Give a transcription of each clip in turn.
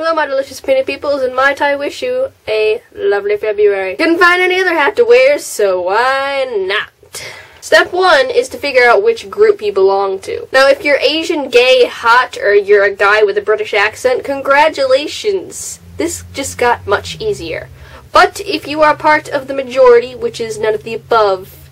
hello my delicious painted peoples, and my Tay wish you a lovely February. Couldn't find any other hat to wear, so why not? Step 1 is to figure out which group you belong to. Now, if you're Asian, gay, hot, or you're a guy with a British accent, congratulations! This just got much easier. But if you are part of the majority, which is none of the above,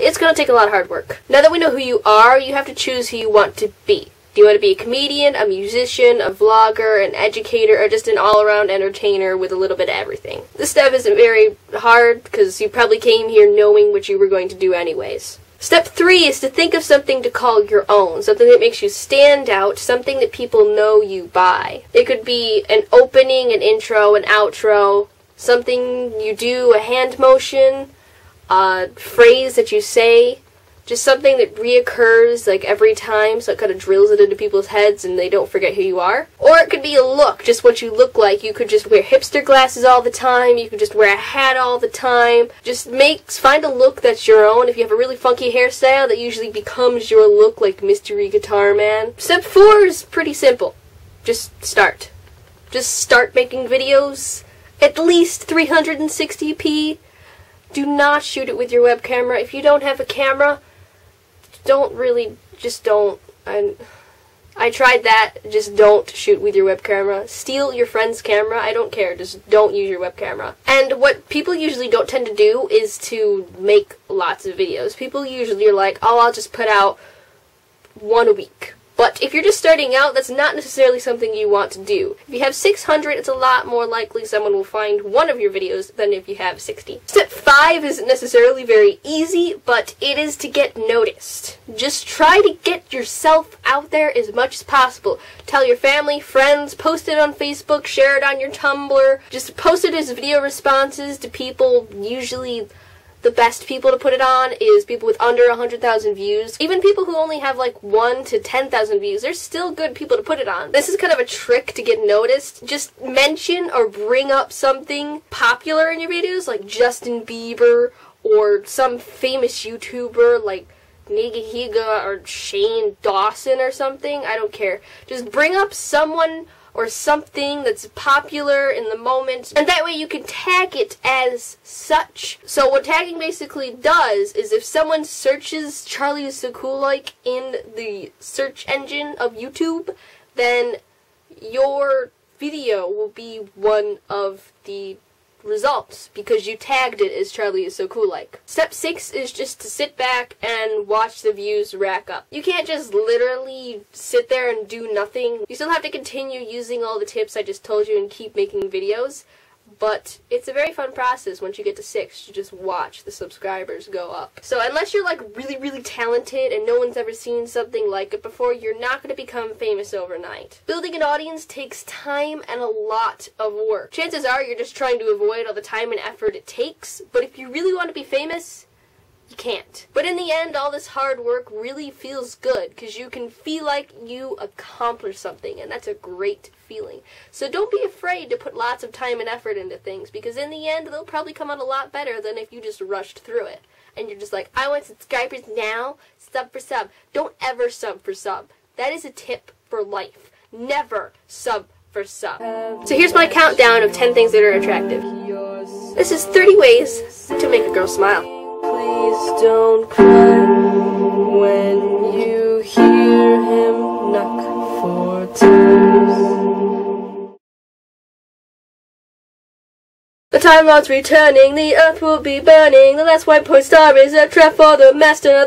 it's going to take a lot of hard work. Now that we know who you are, you have to choose who you want to be. Do you want to be a comedian, a musician, a vlogger, an educator, or just an all-around entertainer with a little bit of everything? This step isn't very hard because you probably came here knowing what you were going to do anyways. Step 3 is to think of something to call your own, something that makes you stand out, something that people know you by. It could be an opening, an intro, an outro, something you do, a hand motion, a phrase that you say. Just something that reoccurs like every time, so it kind of drills it into people's heads and they don't forget who you are. Or it could be a look, just what you look like. You could just wear hipster glasses all the time, you could just wear a hat all the time. Just find a look that's your own. If you have a really funky hairstyle, that usually becomes your look, like Mystery Guitar Man. Step 4 is pretty simple. Just start. Just start making videos. At least 360p. Do not shoot it with your web camera. If you don't have a camera, just don't. I tried that. Just don't shoot with your web camera. Steal your friend's camera. I don't care. Just don't use your web camera. And what people usually don't tend to do is to make lots of videos. People usually are like, oh, I'll just put out one a week. But if you're just starting out, that's not necessarily something you want to do. If you have 600, it's a lot more likely someone will find one of your videos than if you have 60. Step 5 isn't necessarily very easy, but it is to get noticed. Just try to get yourself out there as much as possible. Tell your family, friends, post it on Facebook, share it on your Tumblr. Just post it as video responses to people. Usually the best people to put it on is people with under 100,000 views. Even people who only have like 1 to 10,000 views, they're still good people to put it on. This is kind of a trick to get noticed. Just mention or bring up something popular in your videos, like Justin Bieber or some famous YouTuber like Nigahiga or Shane Dawson or something. I don't care. Just bring up someone or something that's popular in the moment, and that way you can tag it as such. So what tagging basically does is if someone searches charlieissocoollike in the search engine of YouTube, then your video will be one of the results because you tagged it as charlieissocoollike. Step 6 is just to sit back and watch the views rack up. You can't just literally sit there and do nothing. You still have to continue using all the tips I just told you and keep making videos, but it's a very fun process once you get to 6 to just watch the subscribers go up. So unless you're like really talented and no one's ever seen something like it before, you're not going to become famous overnight. Building an audience takes time and a lot of work. Chances are you're just trying to avoid all the time and effort it takes, but if you really want to be famous, you can't. But in the end, all this hard work really feels good because you can feel like you accomplished something, and that's a great feeling. So don't be afraid to put lots of time and effort into things because in the end, they'll probably come out a lot better than if you just rushed through it. And you're just like, I want subscribers now, sub for sub. Don't ever sub for sub. That is a tip for life. Never sub for sub. So here's my countdown of 10 things that are attractive. This is 30 ways to make a girl smile. Please don't cry when you hear him knock 4 times. The Time Lord's returning, the earth will be burning, the last white point star is a trap for the master.